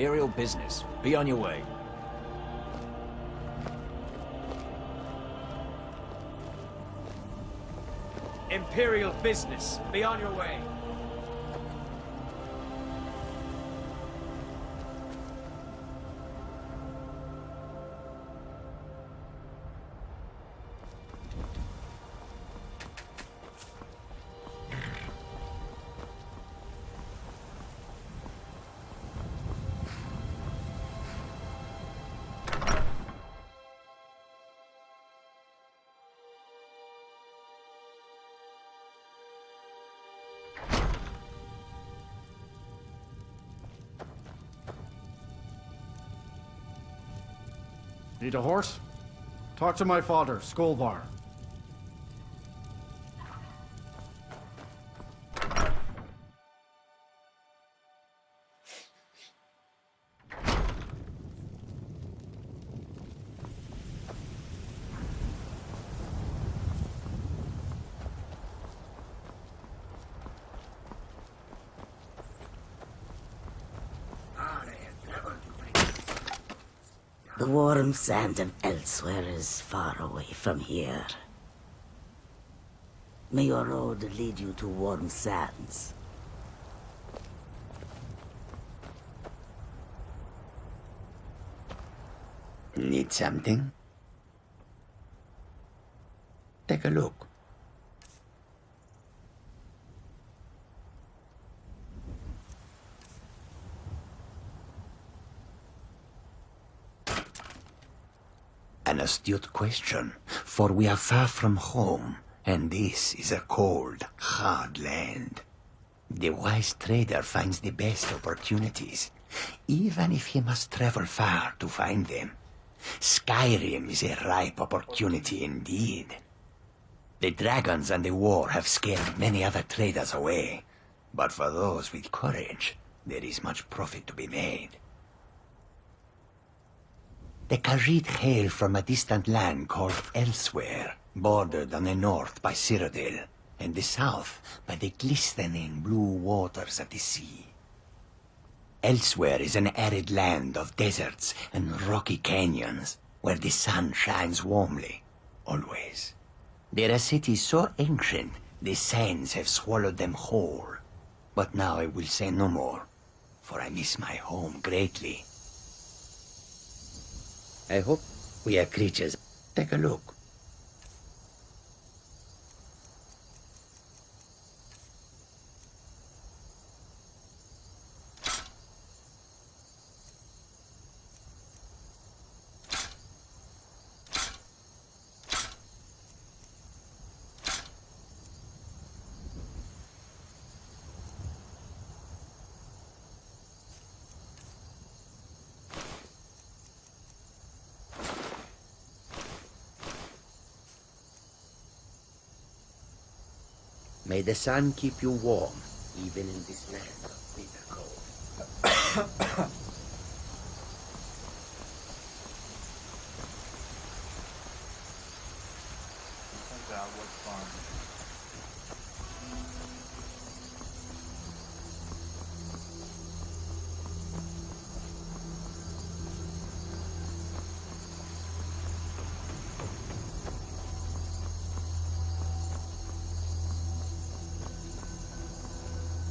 Imperial business. Be on your way. Imperial business. Be on your way. Need a horse? Talk to my father, Skolvar. The warm sand of elsewhere is far away from here. May your road lead you to warm sands. Need something? Take a look. An astute question, for we are far from home, and this is a cold, hard land. The wise trader finds the best opportunities, even if he must travel far to find them. Skyrim is a ripe opportunity indeed. The dragons and the war have scared many other traders away, but for those with courage, there is much profit to be made. The Khajiit hail from a distant land called Elsewhere, bordered on the north by Cyrodiil, and the south by the glistening blue waters of the sea. Elsewhere is an arid land of deserts and rocky canyons, where the sun shines warmly, always. There are cities so ancient, the sands have swallowed them whole. But now I will say no more, for I miss my home greatly. I hope we are creatures. Take a look. May the sun keep you warm, even in this land of bitter cold.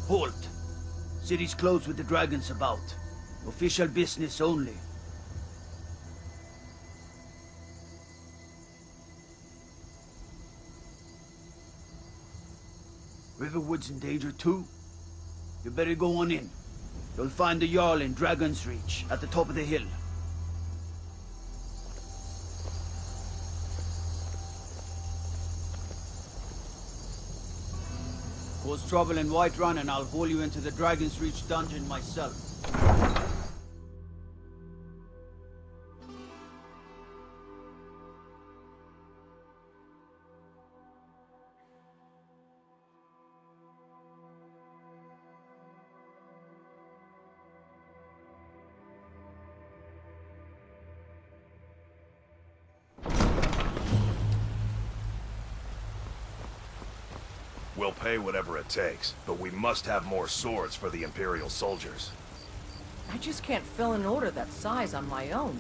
Halt! City's closed with the dragons about. Official business only. Riverwood's in danger too. You better go on in. You'll find the Jarl in Dragon's Reach, at the top of the hill. Cause trouble in Whiterun and I'll haul you into the Dragon's Reach dungeon myself. We'll pay whatever it takes, but we must have more swords for the Imperial soldiers. I just can't fill an order that size on my own.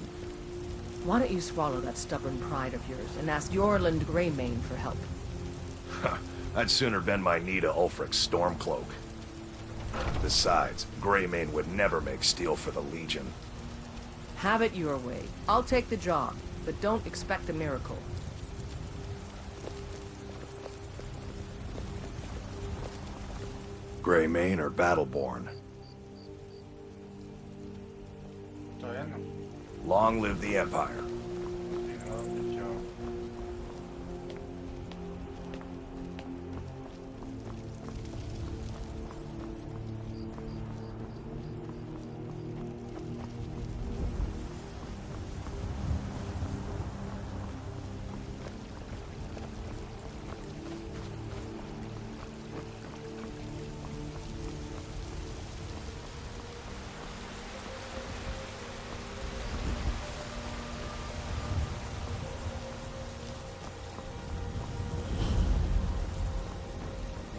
Why don't you swallow that stubborn pride of yours and ask Yorland Greymane for help? I'd sooner bend my knee to Ulfric's Stormcloak. Besides, Greymane would never make steel for the Legion. Have it your way. I'll take the job, but don't expect a miracle. Greymane or Battleborn? Todavía no. Long live the Empire.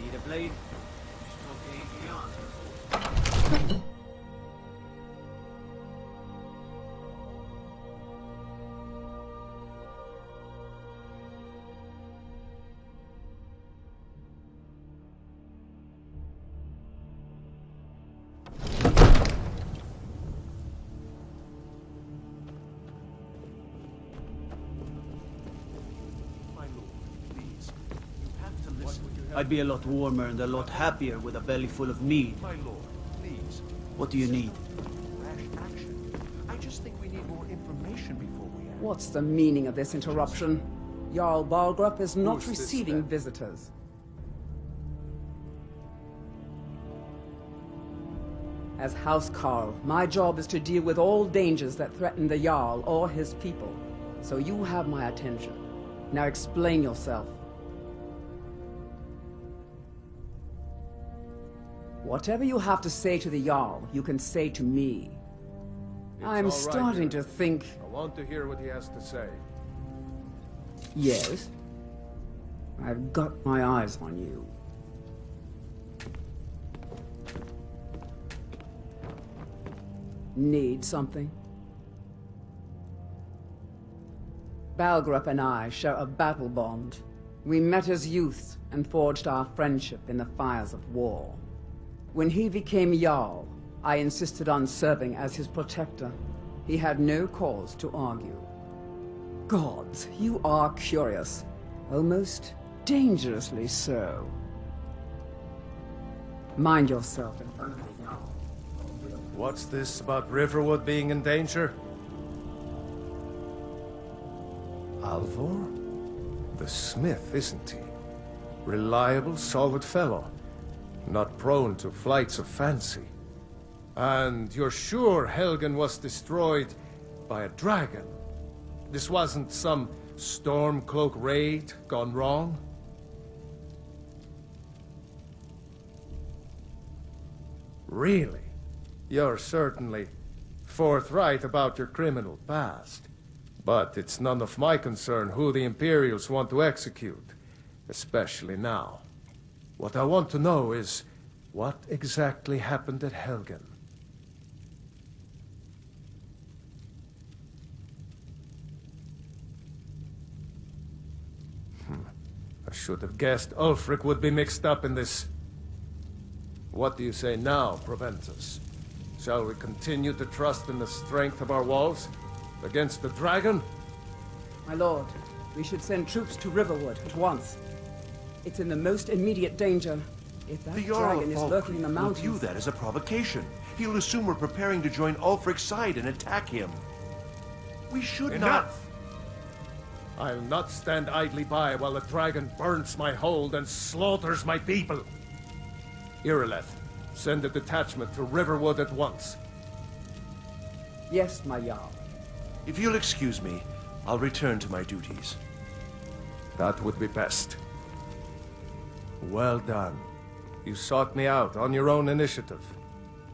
Need a blade? Okay, beyond. I'd be a lot warmer and a lot happier with a belly full of mead. My lord, please. What do you need? Rash action. I just think we need more information before we act. What's the meaning of this interruption? Jarl Balgrup is not Who's this, receiving then? visitors. As House Carl, my job is to deal with all dangers that threaten the Jarl or his people. So you have my attention. Now explain yourself. Whatever you have to say to the Jarl, you can say to me. I'm all right, starting then. to think... I want to hear what he has to say. Yes? I've got my eyes on you. Need something? Balgrup and I share a battle bond. We met as youths and forged our friendship in the fires of war. When he became Jarl, I insisted on serving as his protector. He had no cause to argue. Gods, you are curious. Almost dangerously so. Mind yourself in front of the Jarl. What's this about Riverwood being in danger? Alvor? The smith, isn't he? Reliable, solid fellow. Not prone to flights of fancy. And you're sure Helgen was destroyed by a dragon? This wasn't some Stormcloak raid gone wrong? Really? You're certainly forthright about your criminal past. But it's none of my concern who the Imperials want to execute, especially now. What I want to know is, what exactly happened at Helgen? I should have guessed Ulfric would be mixed up in this. What do you say now, Proventus? Shall we continue to trust in the strength of our walls against the dragon? My lord, we should send troops to Riverwood at once. It's in the most immediate danger. If that The Jarl dragon of is lurking in the Falkreath will mountains... view that as a provocation. He'll assume we're preparing to join Ulfric's side and attack him. We should Enough! I'll not stand idly by while the dragon burns my hold and slaughters my people. Irileth, send a detachment to Riverwood at once. Yes, my Jarl. If you'll excuse me, I'll return to my duties. That would be best. Well done. You sought me out on your own initiative.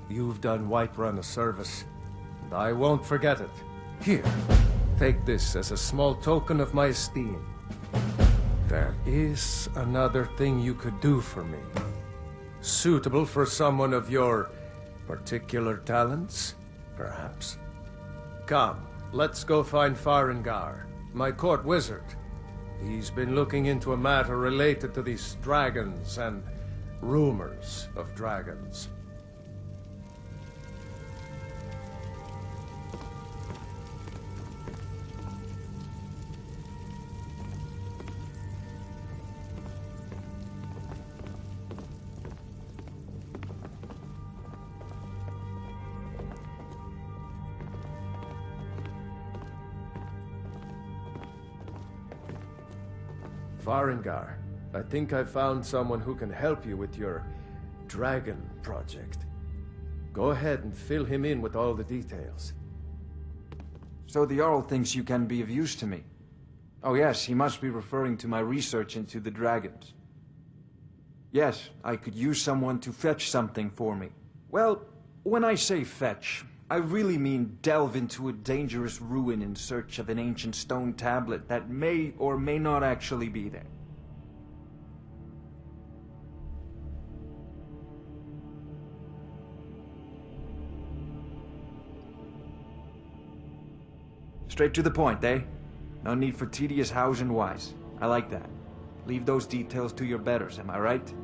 You've done Whiterun a service, and I won't forget it. Here, take this as a small token of my esteem. There is another thing you could do for me. Suitable for someone of your particular talents? perhaps. Come, let's go find Farengar, my court wizard. He's been looking into a matter related to these dragons and rumors of dragons. Farengar, I think I've found someone who can help you with your dragon project. Go ahead and fill him in with all the details. So the Jarl thinks you can be of use to me. Oh yes, he must be referring to my research into the dragons. Yes, I could use someone to fetch something for me. Well, when I say fetch, I really mean delve into a dangerous ruin in search of an ancient stone tablet that may or may not actually be there. Straight to the point, eh? No need for tedious hows and whys. I like that. Leave those details to your betters, am I right?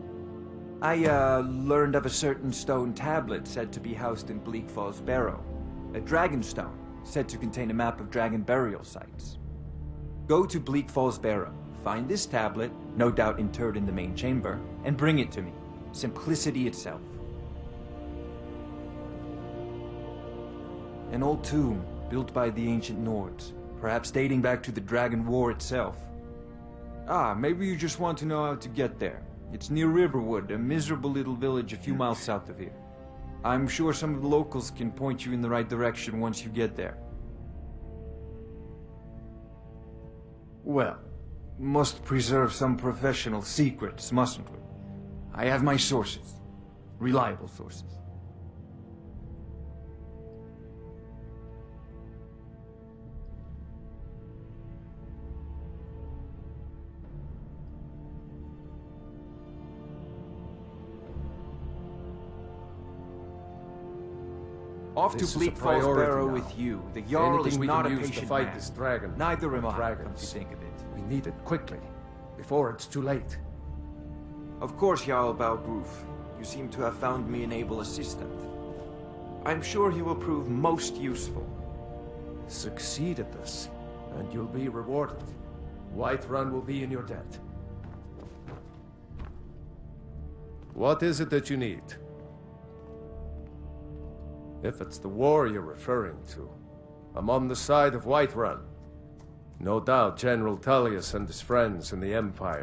I learned of a certain stone tablet said to be housed in Bleak Falls Barrow. A dragon stone, said to contain a map of dragon burial sites. Go to Bleak Falls Barrow, find this tablet, no doubt interred in the main chamber, and bring it to me. Simplicity itself. An old tomb, built by the ancient Nords, perhaps dating back to the Dragon War itself. Ah, maybe you just want to know how to get there. It's near Riverwood, a miserable little village a few miles south of here. I'm sure some of the locals can point you in the right direction once you get there. Well, must preserve some professional secrets, mustn't we? I have my sources. Reliable sources. Off This to is a Bleak Falls priority Barrow now. with you. The Jarl is Anything we not can a use to patient fight man. this dragon. Neither am I, come dragons. to think of it. We need it quickly, before it's too late. Of course, Jarl Balgruf. You seem to have found me an able assistant. I'm sure he will prove most useful. Succeed at this, and you'll be rewarded. Whiterun will be in your debt. What is it that you need? If it's the war you're referring to, I'm on the side of Whiterun. No doubt General Tullius and his friends in the Empire